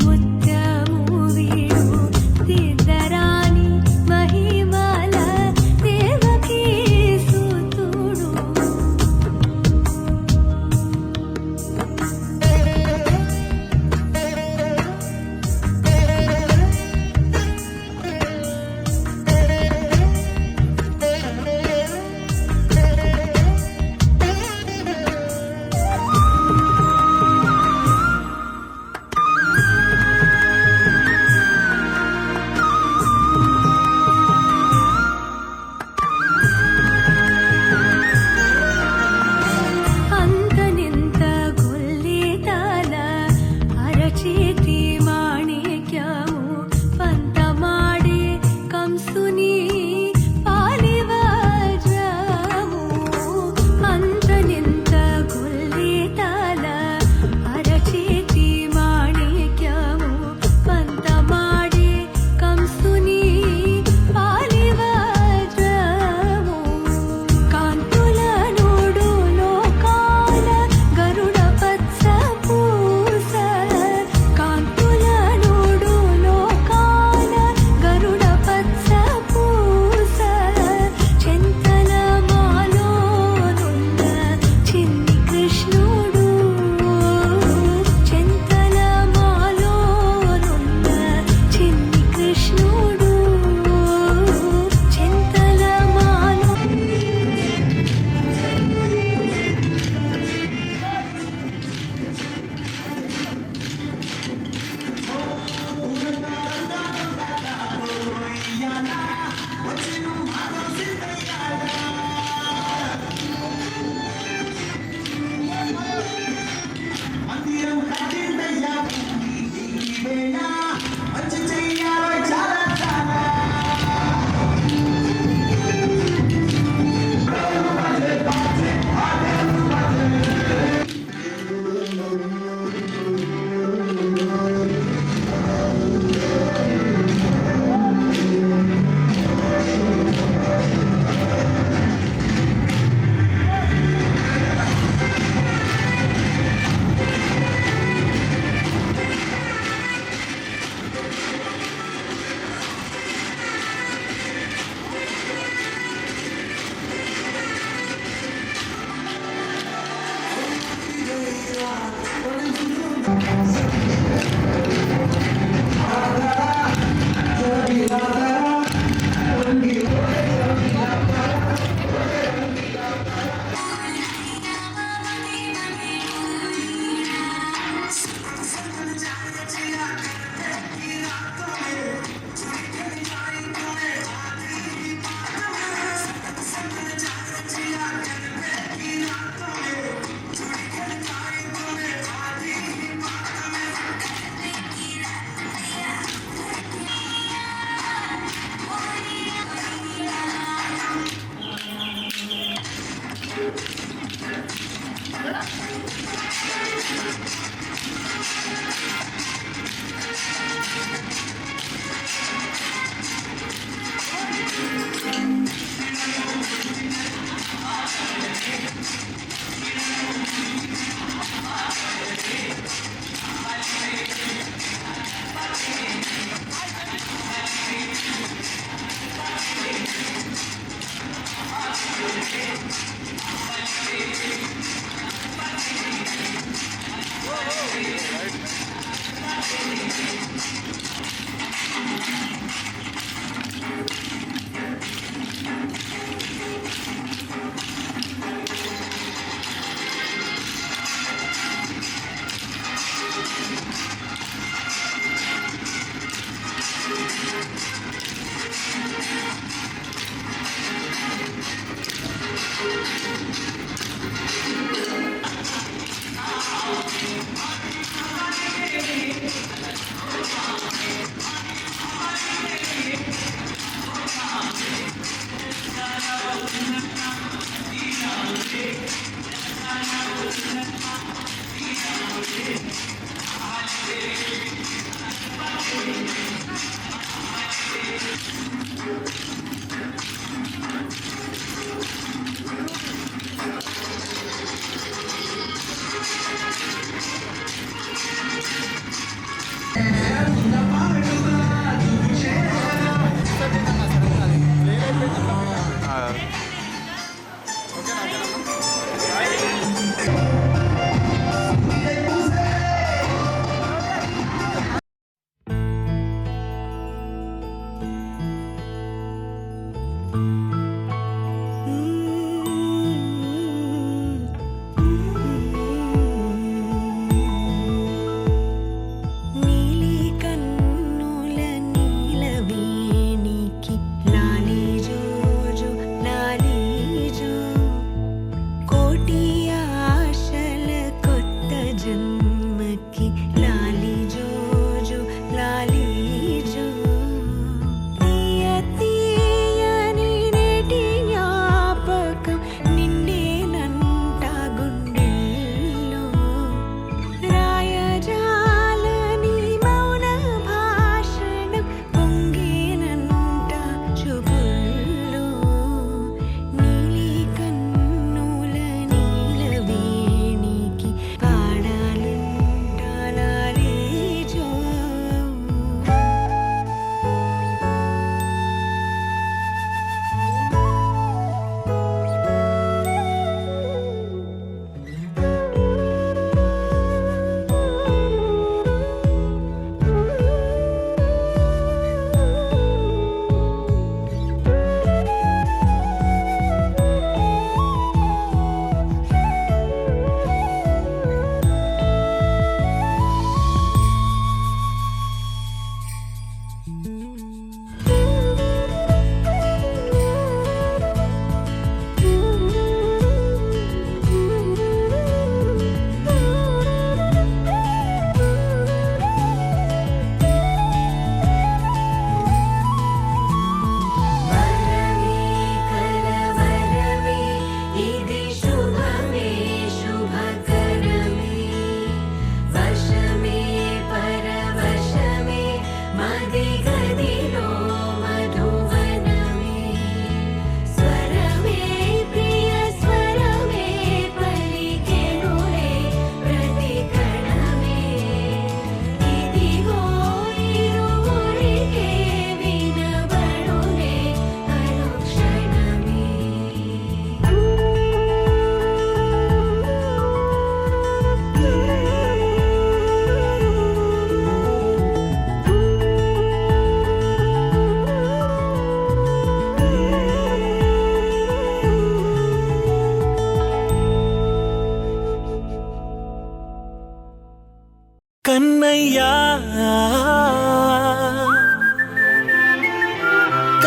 ముత్యము వీడు దిద్ద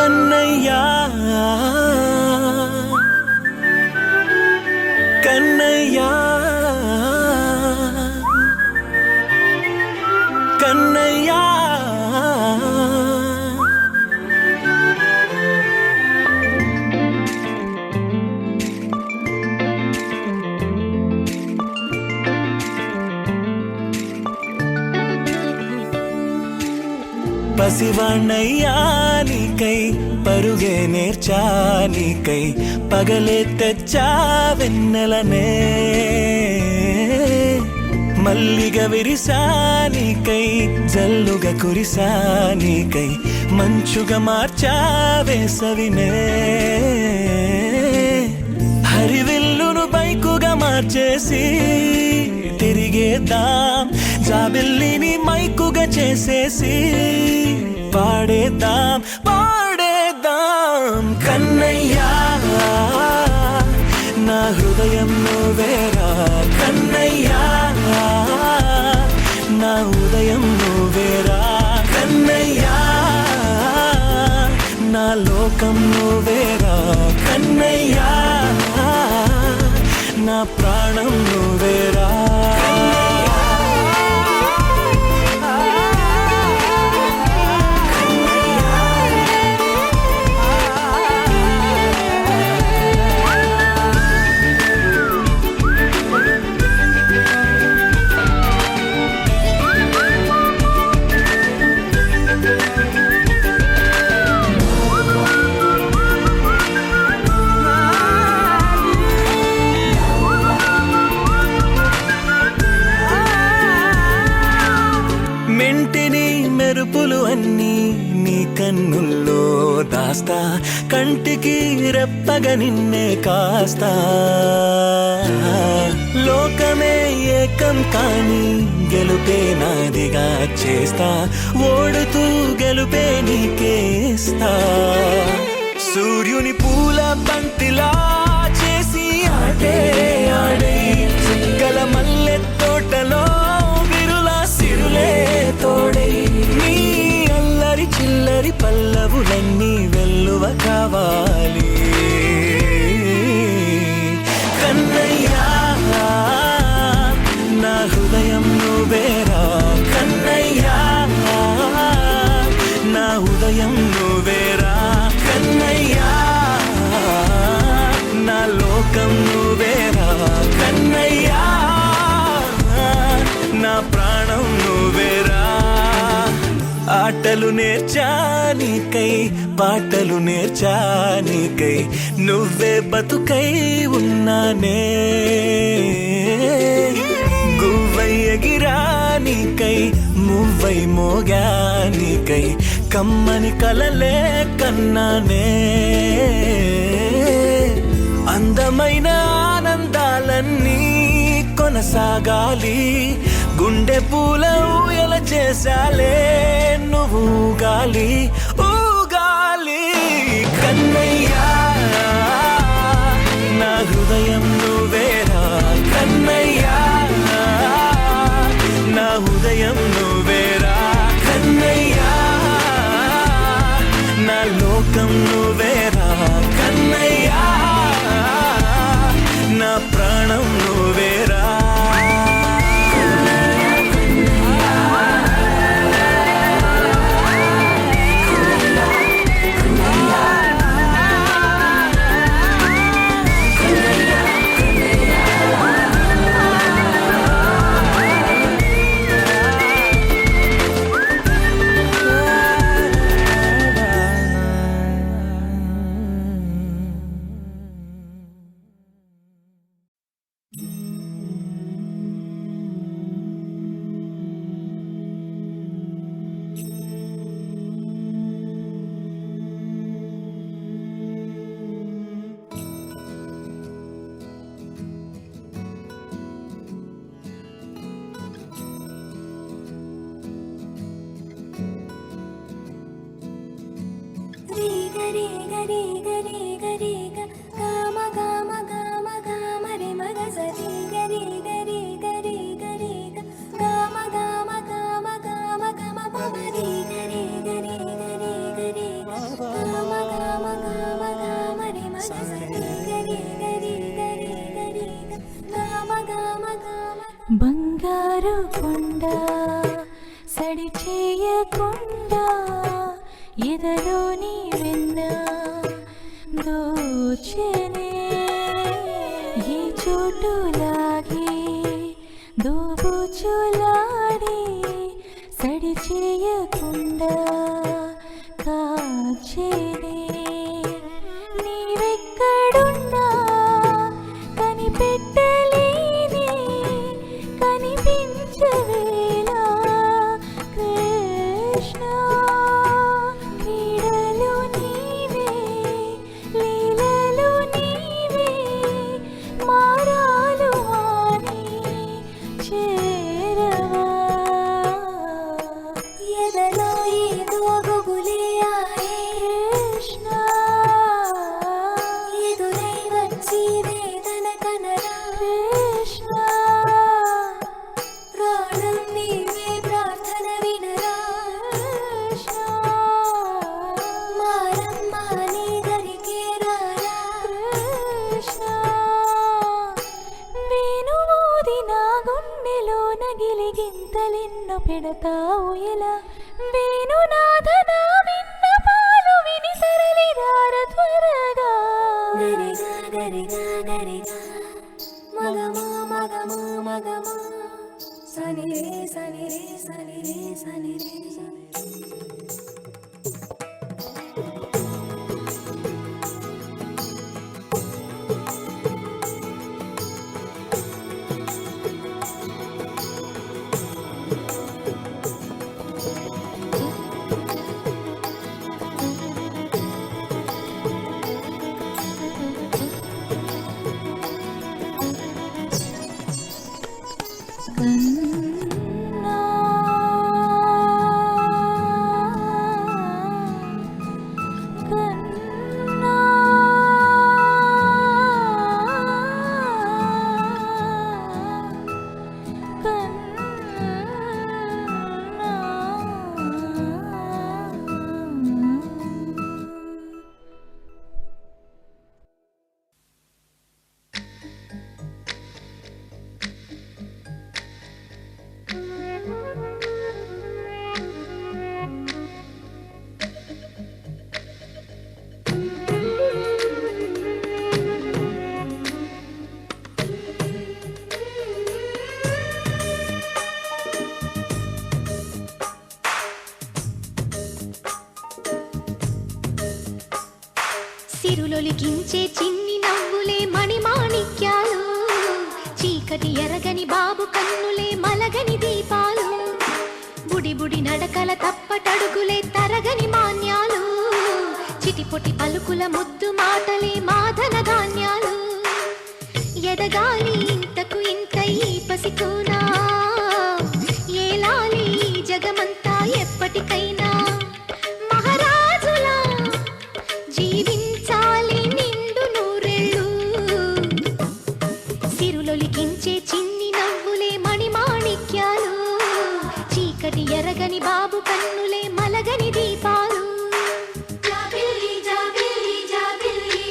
కన్నయ్యా కన్నయ్యా కన్నయ్యా పసివాణ్ణయ్యా నీకై పరుగే నేర్చా నీకై పగలే తెచ్చా వెన్నెలనే మల్లిగ విరిసా నీకై జల్లుగా కురిసా నీకై మంచుగా మార్చా వేసవినే హరివిల్లును బైకుగా మార్చేసి తిరిగేద్దాం జాబిల్లిని మైకుగా చేసేసి పాడేద్దాం కన్నయ్యా నా హృదయం నువ్వేరా కన్నయ్యా నా ఉదయం నువ్వేరా కన్నయ్యా నా లోకం నువ్వేరా కన్నయ్యా నా ప్రాణం నువ్వేరా మెంటిని మెరుపులు అన్నీ నీ కన్నుల్లో దాస్తా కంటికి రెప్పగా నిన్నే కాస్తా లోకమే ఏకం కాని గెలుపే నాదిగా చేస్తా ఓడుతూ గెలుపే నీకేస్తా సూర్యుని పూల బంతిలా చేసి ఆడే ఆడే చుక్కల మల్లె తోటలో సిరులే తోడై నీ అల్లరి చిల్లరి పల్లవులన్నీ వెల్లువ కావాలి కన్నయ్యా నా హృదయం నువ్వేరా కన్నయ్యా నా ఉదయం నువ్వేరా కన్నయ్యా నా లోకం నువ్వేరా కన్నయ్యా నా ప్రాణం నువ్వేరా ఆటలు నేర్చా నీకై పాటలు నేర్చా నీకై నువ్వే బతుకై ఉన్నానే గువ్వై ఎగిరా నీకై మువ్వై మోగా నీకై కమ్మని కలలే కన్నానే అందమైన ఆనందాలన్నీ కొనసాగాలి గుండె పూల ఊయల చేశాలే నువ్వు ఊగాలి ఊగాలి కన్నయ్యా నా హృదయం నువ్వేరా కన్నయ్యా నా ఉదయం నువ్వేరా కన్నయ్యా నా లోకం నువ్వేరా కన్నయ్యా నా ప్రాణం నువ్వేరా Mama బంగారు కొండ సడి చేయకుండా ఎదలోని వెన్న దోచనే ఈ చోటులాగే దోబుచులాడి సడి చేయకుండా కాచేనే నీవెక్కడున్నా కనిపెట్టలేని కనిపించవేలా కృష్ణ క్రీడలు నీవే లీలలు నీవే మారాలు మాని చేరవా ఎదలో ఏదో గుబులే ఆడే కృష్ణ ఎదురై వచ్చి వేదన కనరా కృష్ణ ప్రాణం నీవే ప్రార్థన వినరా కృష్ణ మారమ్మ నీ దరికే రారా కృష్ణ వేణువూది నా గుండెలో నగిలిగింతలెన్నో పెడతావు ఎలా వేణునాథ నా విన్నపాలు విని తరలి రార త్వరగా గరిగా గరిగా గరిగా మగమా మగమా మగమా సని రే సని రే సని రే సని రే కన్నా కన్నా సిరులొలికించే చిన్ని నవ్వులే మణిమాణిక్యాలు చీకటి ఎరగని బాబు కన్నులే మలగని దీపాలు బుడి బుడి నడకల తప్పటడుగులే తరగని మాన్యాలు చిటిపొటి పలుకుల ముద్దు మాటలే మాధన ధాన్యాలు ఎదగాలి ఇంతకు ఇంత ఈ పసికోనా ఏలాలి జగమంతా ఎప్పటికైనా మహారాజులా జీవించాలి నిండు నూరెళ్ళు సిరులొలికించే చిన్ని నవ్వులే మణిమాణిక్యాలు చీకటి ఎరగని బాబు కన్నులే మలగని దీపాలు జాబిల్లి జాబిల్లి జాబిల్లి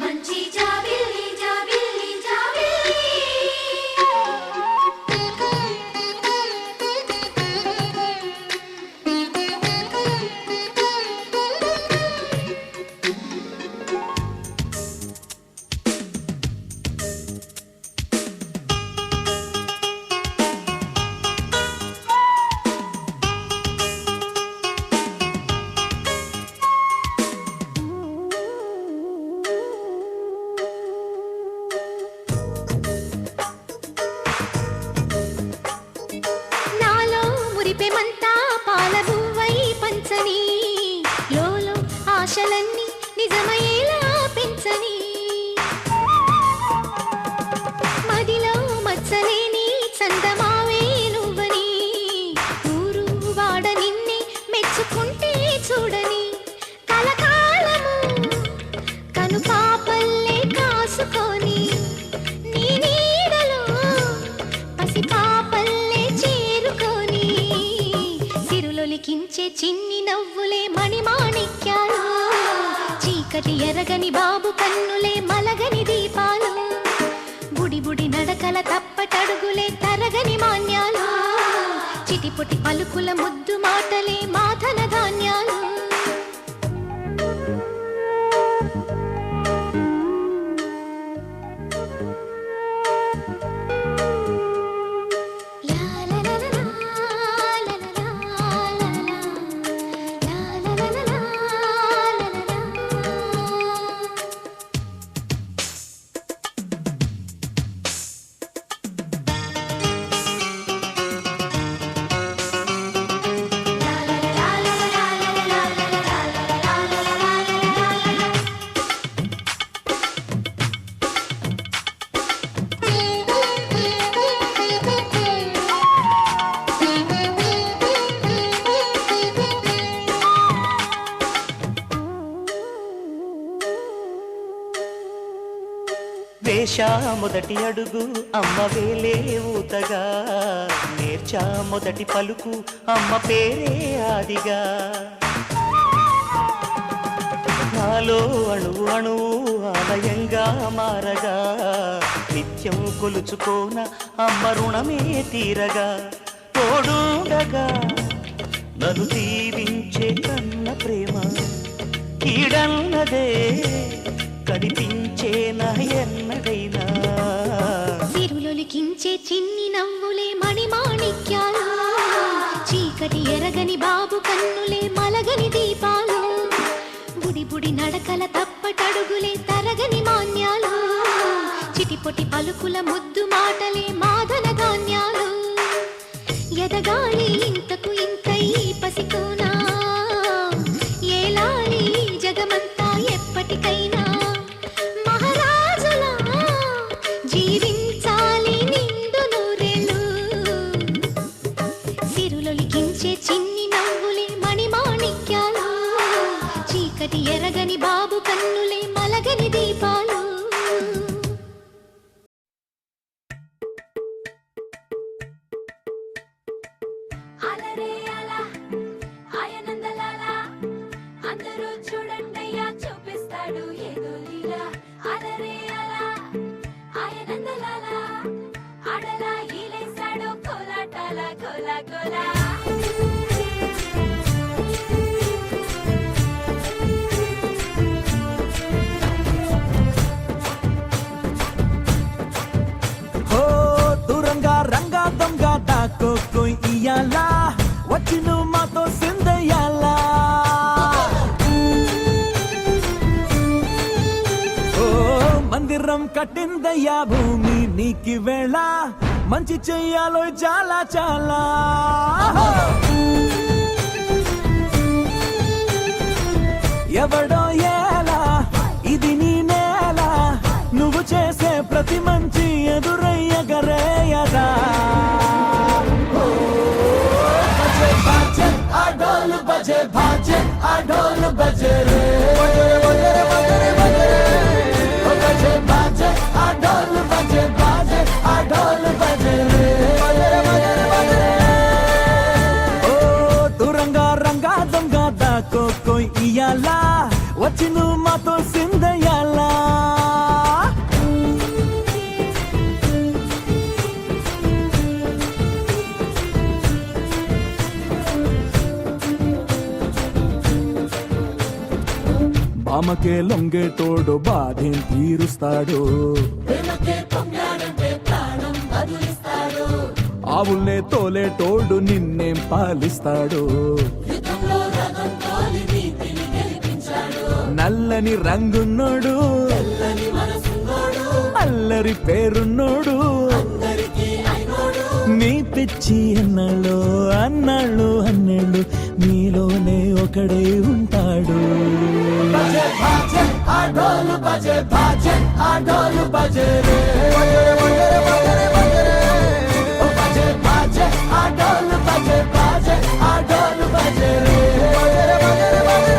మంచి జాబిల్లి జాబిల్లి జాబిల్లి నాలో మురిపెమంతా పాలబువ్వై పంచని లోలో ఆశలన్నీ నిజమయ్యేలా పెంచని మదిలో మచ్చలేని చందమావే నువ్వని ఊరు వాడ నిన్నే మెచ్చుకుంటే చూడని కలకాలము కను పాపల్లే కాసుకొని నీ నీడలో పసి పాపల్లే చేరుకొని సిరులొలికించే చిన్ని నవ్వులే మణిమాణిక్యాలు చీకటి ఎరగని బాబు కన్నులే మలగని దీపాలు బుడి బుడి నడకల తప్పటడుగులే తరగని మాన్యాలు చిటిపొటి పలుకుల ముద్దు మాటలే మాధన ధాన్యాలు వేషా మొదటి అడుగు అమ్మ వేలే ఊతగా నేర్చా మొదటి పలుకు అమ్మ పేరే ఆదిగా నాలో అణువు అణువు ఆలయంగా మారగా నిత్యం కొలుచుకోన అమ్మ రుణమే తీరగా తోడుండగా నన్ను దీవించే కన్న ప్రేమ కీడన్నదే కనిపించే నా ఎన్నడైనా సిరులొలికించే చిన్ని నవ్వులే మణిమాణిక్యాలు చీకటి ఎరగని బాబు కన్నులే మలగని దీపాలు బుడి బుడి నడకల తప్పటడుగులే తరగని మాన్యాలు చిటిపొటి పలుకుల ముద్దు మాటలే మాధన ధాన్యాలు ఎదగాలి ఇంతకు ఇంతై పసికోనా ఏలాలి జగమంతా ఎప్పటికైనా జీవించాలి నిండు నూరేళ్ళు సిరులొలికించే చిన్ని నవ్వులే మణిమాణిక్యాలు చీకటి ఎరగని బాబు కన్నులే మలగని దీపాలు అలరే అలా ఆయనందలాలా అందరూ చూడండయ్యా చూపిస్తాడు ఏదో లీలా అలరే అలా ఆయనందలాలా ఆడలా ఈలేశాడు కోలాటాల కోలా కోలా హో దూరంగా రంగా దొంగ దాకో కోయి ఇయ్యాలా వచ్చి నువ్వు మాతో సిందయ్యాలా ఓ మందిరం కట్టిందయ్యా భూమి నీకి వేళ మంచి చెయ్యాలో చాలా చాలా ఎవడో ఎలా ఇది నీ నేల నువ్వు చేసే ప్రతి మంచి ఎదురయ్యగరేయదా బజే బాజే ఆ డోలు బజే బాజే ఆ డోలు బజే రే బజే బజే బజే బజే బాజే ఆ డోలు బజే బాజే ఆ డోలు బజే రే బజే బజే ఓ దూరంగా రంగా దొంగ దాకో కోయి ఇయ్యాలా వచ్చి నువ్వు మాతో సిందయ్యాలా బామకే లొంగేటోడు బాధేం తీరుస్తాడు ఆవుల్నే తోలేటోడు నిన్నేం పాలిస్తాడు నల్లని రంగున్నోడు అల్లరి పేరున్నోడు నీ పిచ్చి అన్నాళ్ళు అన్నాళ్ళు అన్నేళ్ళు నీలోనే ఒకడే ఉంటాడు బజే బాజే ఆ డోలు బజే బాజే ఆ డోలు బజే రే బజే బజే బజే ఓ బజే బాజే ఆ డోలు బజే బాజే ఆ డోలు బజే రే బజే బజే బజే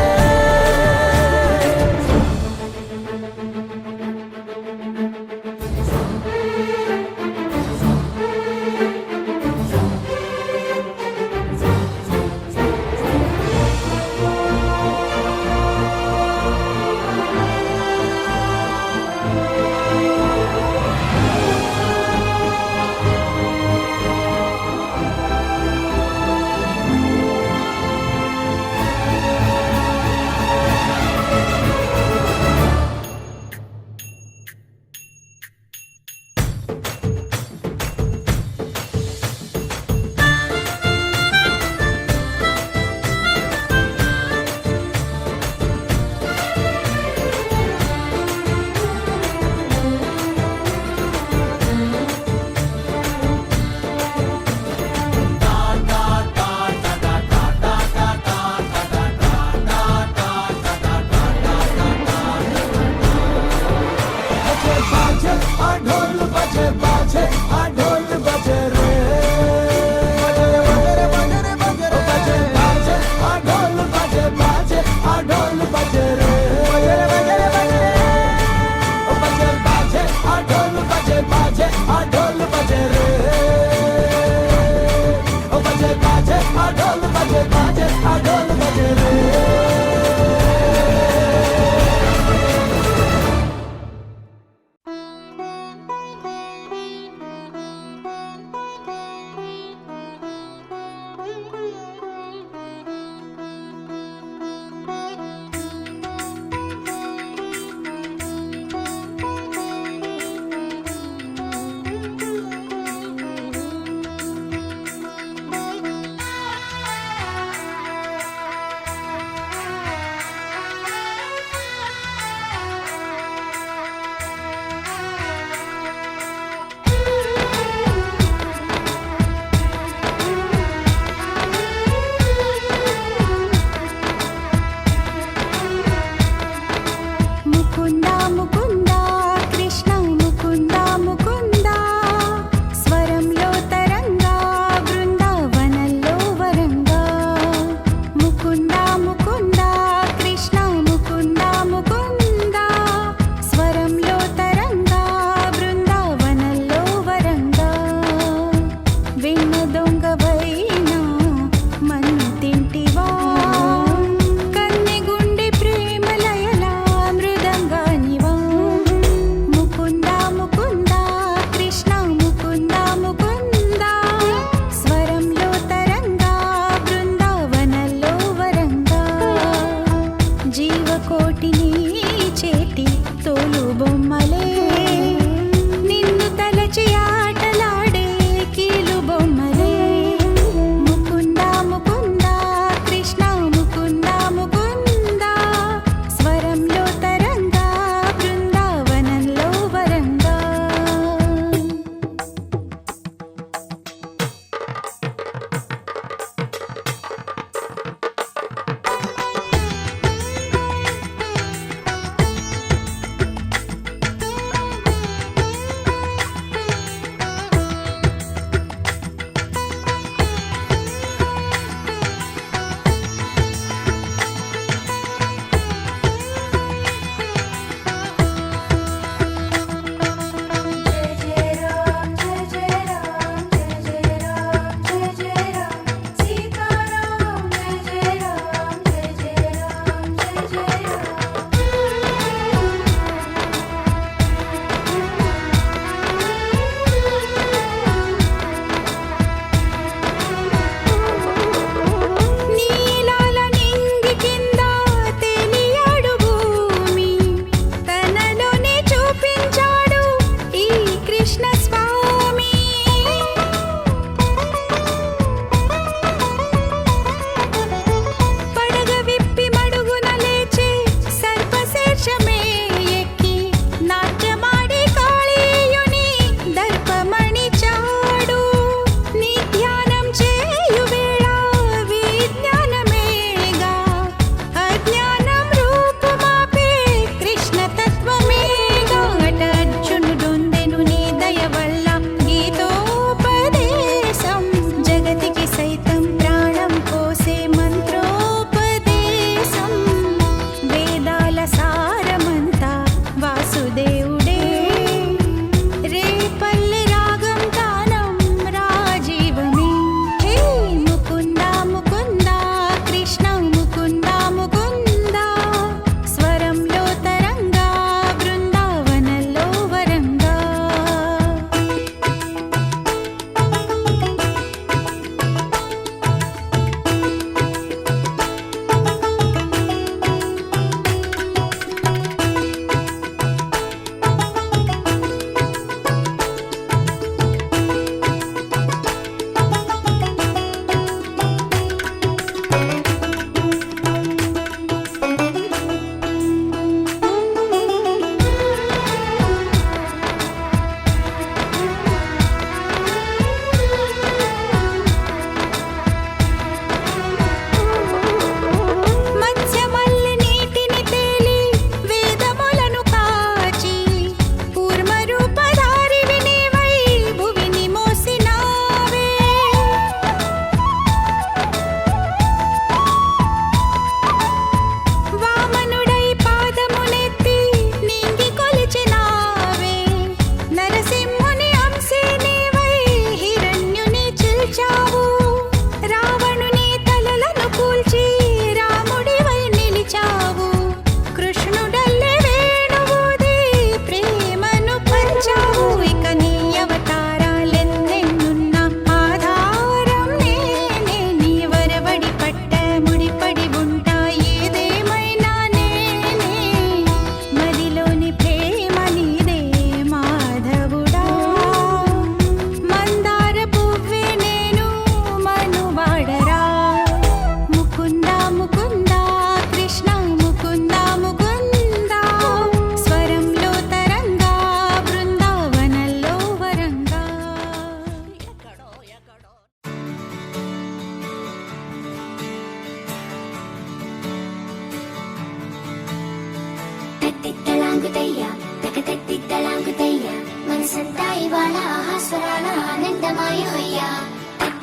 తిత్తలాంగుతయ్య తకతెత్తిత్తలాంగుతయ్య మనసంతా ఇవాళ ఆహాస్వరాల ఆనందమాయ హొయ్యా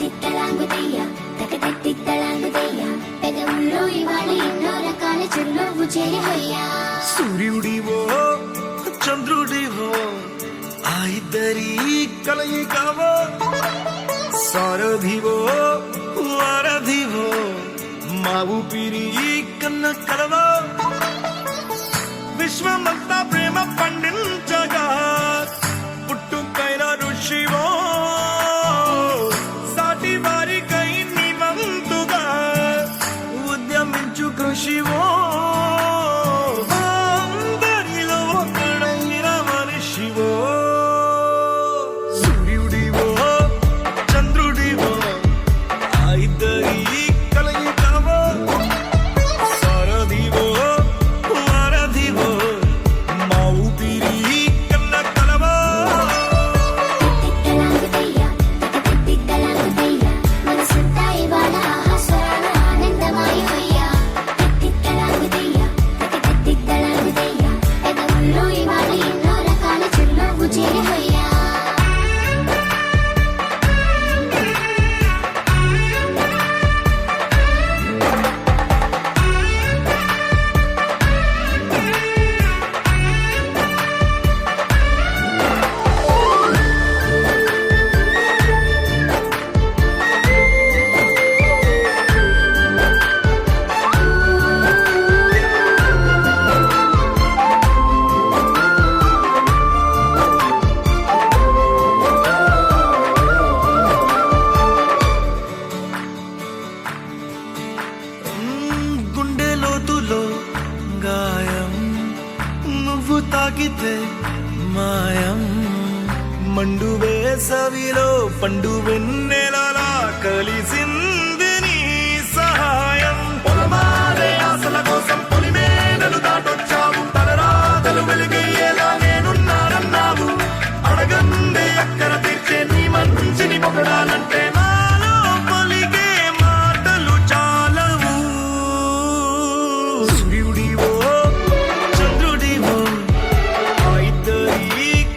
తిత్తలాంగుతయ్య తకతెత్తిత్తలాంగుతయ్య పెదవుల్లో ఇవాళ ఎన్నో రకాల చిరునవ్వు చేరి హొయ్యా సూర్యుడివో చంద్రుడివో ఆ ఇద్దరి కలయికవో సారథివో వారధివో మా ఊపిరి కన్న కలవో విశ్వమంతా ప్రేమ పండించగా పుట్టుకైన ఋషివో సాటి వారికై నివంతుగా ఉద్యమించు కృషివో అందరిలో ఒకడైన మనిషివో సూర్యుడివో చంద్రుడివో ఆ ఇద్దరి కలయికవో సారథివో వారధివో మా ఊపిరి కన్న కలవో తిత్తలాంగుతయ్య తకతెత్తిత్తలాంగుతయ్య మనసంతా ఇవాళ ఆహాస్వరాల ఆనందమాయ హొయ్యా తిత్తలాంగుతయ్య తకతెత్తిత్తలాంగుతయ్య పెదవుల్లో ఇవాళ ఎన్నో రకాల చిరునవ్వు చేరి హొయ్యా గుండె లోతులో గాయం నువ్వు తాకితే మాయం మండు వేసవిలో పండు వెన్నెలలా కలిసింది నీ సహాయం పొలమారే ఆశల కోసం పొలిమేనలు దాటొచ్చావు తలరాతలు వెలుగయ్యేలా నేనున్నానన్నావు అడగందే అక్కర తీర్చే నీ మంచిని పొగడాలంటే నాలో పలికే మాటలు చాలవు సూర్యుడివో చంద్రుడివో ఆ ఇద్దరి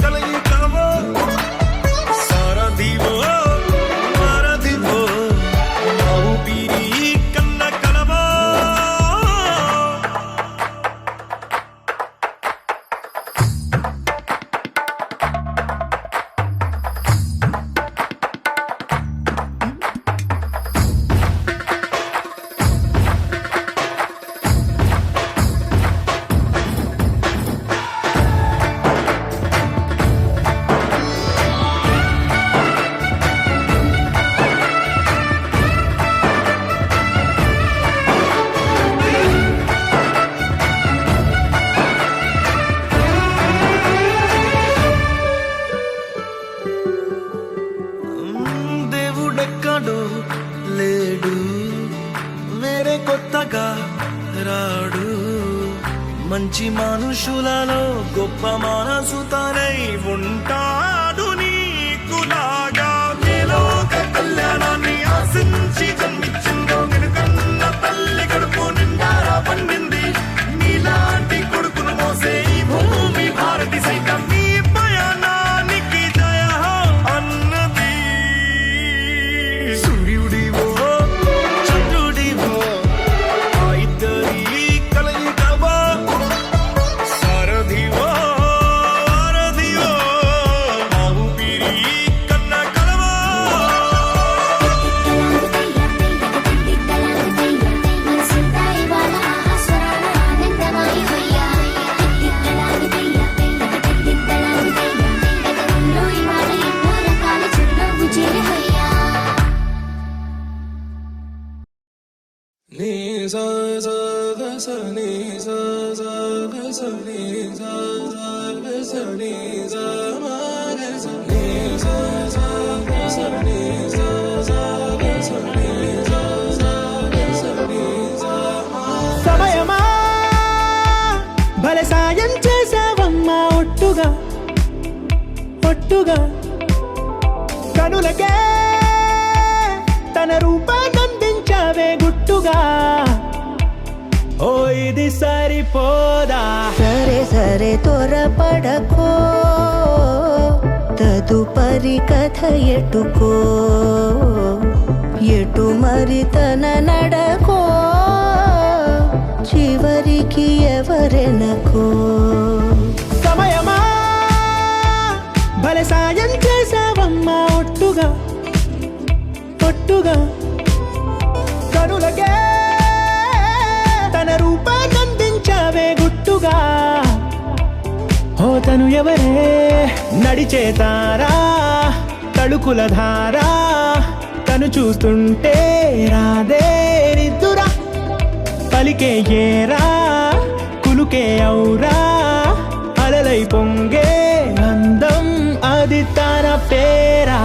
కలయికవో సారథివో వారధివో మా ఊపిరి కన్న కలవో దేవుడెక్కడో లేడు వేరే కొత్తగా రాడు మంచి మనుషులలో గొప్ప మనసు తనై ఉంటాడు నీకులాగా ఏ లోక కళ్యాణాన్ని ఆశించి జన్మించిందో నిన్నుకన్న తల్లి కడుపు నిండారా పండింది నీలాంటి కొడుకును మోసే ఈ భూమి భారతి సైతం నీ పయనానికి జయ అన్నది సూర్యుడివో చంద్రుడివో ఆ ఇద్దరి కలయికవో సారథివో వారధివో మా ఊపిరి కన్న కలవో మనసంతా ఇవాళ ఆహాస్వరాల ఆనందమాయ హొయ్యా తిత్తలాంగుతయ్య తకతెత్తిత్తలాంగుతయ్య పెదవుల్లో ఇవాళ ఎన్నో రకాల చిరునవ్వు చేరి హొయ్యా నీ సా సా గ స నీ సా సా గ స నీ సా సా గ స నీ సా మా గ స నీ సా సా గ స నీ సా సా గ స నీ సా సా గ స నీ సా మా సమయమా భలే సాయం చేసావమ్మా ఒట్టుగా ఒట్టుగా కనులకే తన రూపాన్నందించావే గుట్టుగా ఓ ఓ ఇది సరిపోదా సరే సరే త్వరపడకో తదుపరి కథ ఎటుకో ఎటు మరి తన నడకో చివరికి ఎవరెనకో సమయమా భలే సాయం చేసావమ్మా ఒట్టుగా ఒట్టుగా కనులకే తన రూపాన్నందించావే గుట్టుగా ఓ తను ఎవరే నడిచే తారా తళుకుల ధారా తను చూస్తుంటే రాదే నిద్దురా పలికే ఏరా కులుకే ఔరా అలలై పొంగే అందం అది తన పేరా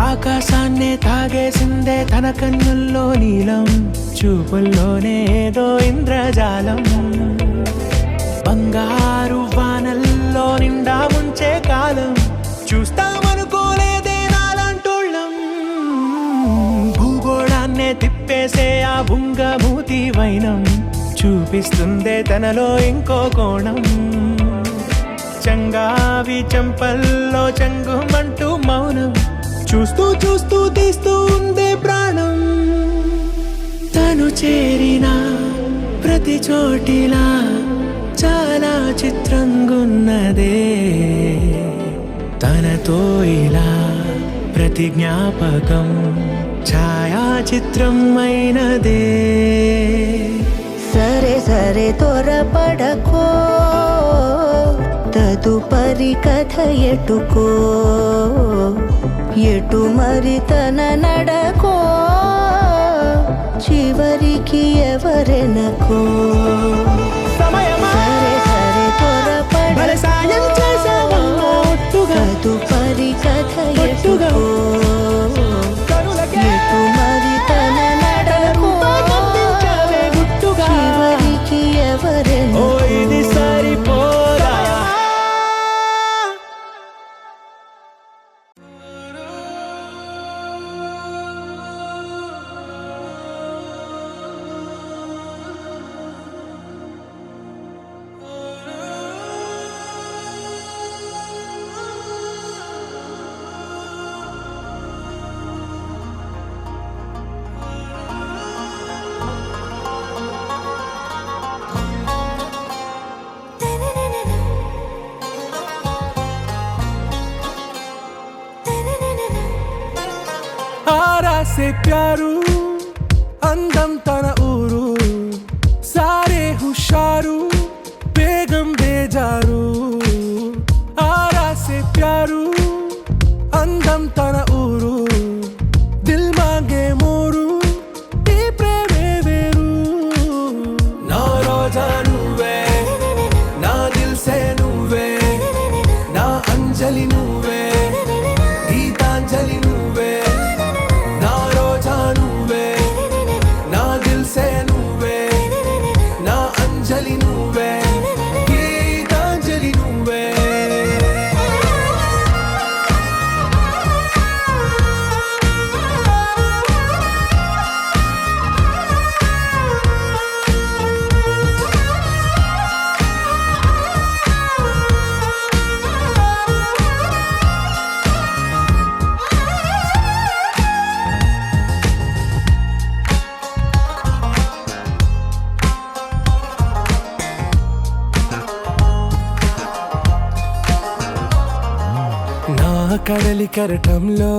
ఆకాశాన్నే తాగేసిందే తన కన్నుల్లో నీలం చూపుల్లోనే ఏదో ఇంద్రజాలం బంగారు వానల్లో నిండా ఉంచే కాలం చూస్తామనుకోలేదే నాలాంటోళ్ళం భూగోళాన్నే తిప్పేసే ఆ బుంగమూతి వైనం చూపిస్తుందే తనలో ఇంకో కోణం చంగావి చెంపల్లో చెంగుమంటూ మౌనం చూస్తూ చూస్తూ తీస్తూ ఉందే ప్రాణం తను చేరిన ప్రతి చోటిలా చాలా చిత్రంగున్నదే తనతో ఇలా ప్రతి జ్ఞాపకం ఛాయాచిత్రం అయినదే సరే సరే త్వరపడకో తదుపరి కథ ఎటుకో ఎటు మరి తన నడకో చివరికి ఎవరెనకో సమయమా సరే సరే భలే సాయం చేసావమ్మా ఒట్టుగా తదుపరి కథ ఒట్టుగా ఎటుకో కనులకే ఎటు మరి తన నడకో రూపాన్నందించావే గుట్టుగా చివరికి ఓ ఎవరెనకో ఇది సరిపోదా आरा से प्यारू అందం తన ఊరు సారే హుషారు బేగం బేజారు ఆరా సే ప్యారు అందం తన ఊరు దిల్ మాంగే మోరు ఈ ప్రేమే వేరు నా రోజా నువ్వే నా దిల్ సే నువ్వే నా అంజలి నువ్వే గీతాంజలి నువ్వే నా రోజా నువ్వే నా దిల్ సే నువ్వే నా అంజలి నువ్వే గీతాంజలి నువ్వే నా కడలి కరటంలో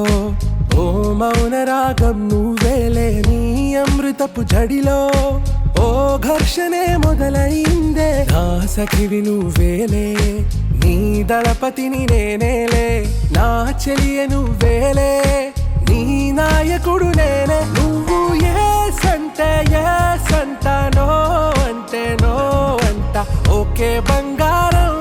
ఓ మౌన రాగం నువ్వేలే నీ అమృతపు జడిలో ఓ ఘర్షణే మొదలైందే నా సఖివి నువ్వేలే నీ దళపతిని నేనేలే నా చెలియ నువ్వేలే నీ నాయకుడు నేనే నువ్వు ఏ సంట నో అంటే నో అంట ఓకే బంగారం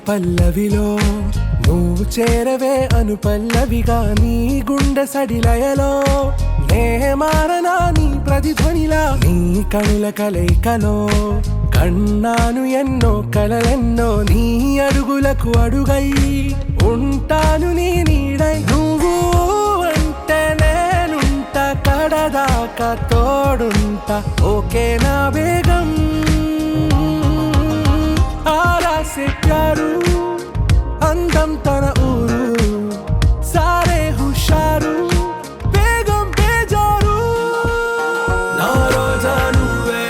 పల్లవిలో నువ్వు చేరవే అను పల్లవిగా నీ గుండె సడిలయలో నే మారనా నీ ప్రతిధ్వనిలా నీ కనుల కలయికలో కన్నాను ఎన్నో కలలెన్నో నీ అడుగులకు అడుగై ఉంటాను నీ నీడై నువ్వు అంటే నేనుంట కడదాకా తోడుంటా ఓకే నా బేగం ఆరాసే ప్యారు అందం తన ఊరు సారే హుషారు బేగం బేజారు నా రోజా నువ్వే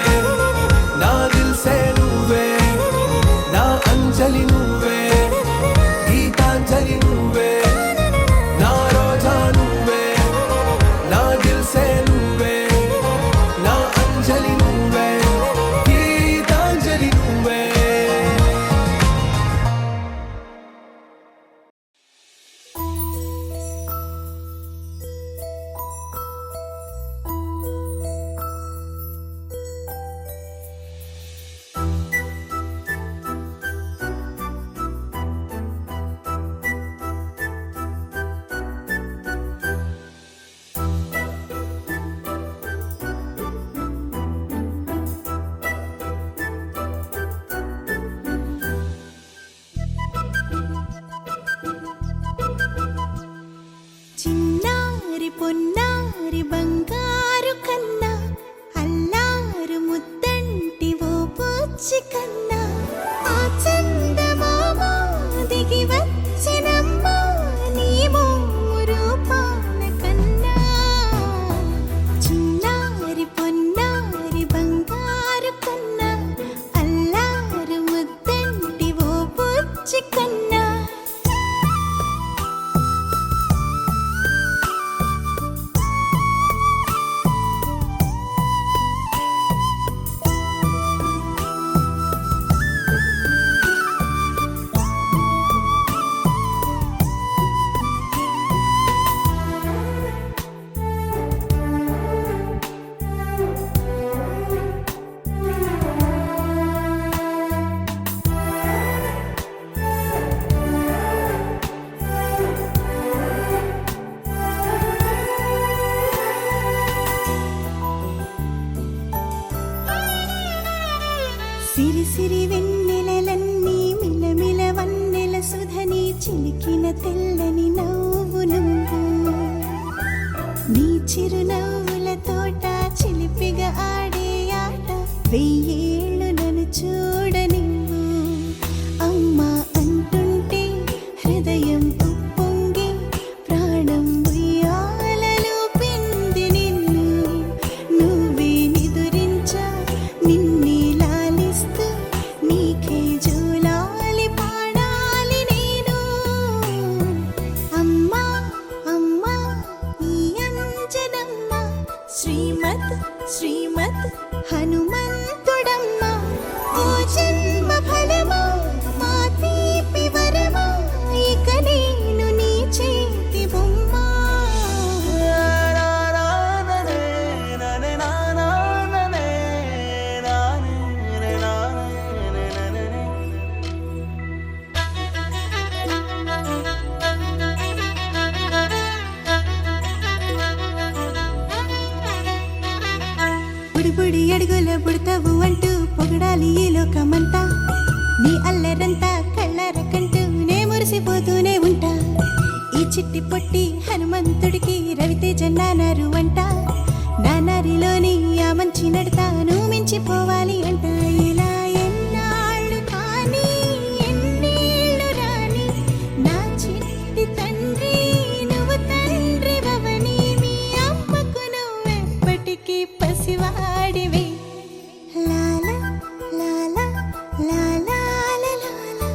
నా దిల్ సే నువ్వే నా అంజలి నువ్వే గీతాంజలి నువ్వే నా రోజా నువ్వే నా దిల్ సే నువ్వే నా అంజలి నువ్వే గీతాంజలి నువ్వే చిన్నారి పొన్నారి బంగారు కన్నా అల్లారు ముద్దంటి ఓ పూచి కన్నా ఆ చందమామ దిగి వచ్చినమ్మ నీ రూపాల కన్నా చిన్నారి పొన్నారి బంగారు కన్నా అల్లారు ముద్దంటి ఓ పూచి కన్నా సిరి సిరి వెన్నెలలన్నీ మిలమిల వన్నెల సుధని చిలికిన తెల్లని నవ్వు నువ్వు నీ చిరునవ్వుల తోట చిలిపిగా ఆడే ఆట వెయ్యేళ్ళు నన్ను చూడ నువ్వు అమ్మా అంటుంటే హృదయం ఉప్పొంగి ప్రాణం ఉయ్యాలలో పిండి నిన్ను నువ్వే నిదురించా నిన్నే లాలిస్తూ నీకే జూలాలి పాడాలి నేను అమ్మా అమ్మా ఈ అంజనమ్మ శ్రీమత్ శ్రీమత్ హనుమంతుడమ్మ ఓ జన్మ ఫలమా మా తీపి వరమా ఇక నేను నీ చేతి బొమ్మ బుడిబుడి అడుగుల బుడతావు అంటూ పొగడాలి ఈ లోకమంతా నీ అల్లరంతా కళ్ళారకంటూ నే మురిసిపోతూనే ఉంటా ఈ చిట్టి పొట్టి హనుమంతుడికి రవితేజ నానారు అంట నానారిలోని ఆ మంచి నడతాను మించిపోవాలి అంట ఇలా ఎన్నాళ్ళు కానీ ఎన్నేళ్ళు రాని నా చిట్టి తండ్రి నువ్వు తండ్రి భవని మీ అమ్మకు నువ్వెప్పటికీ పసివాడివి లాలా లాలా లాలా లాలా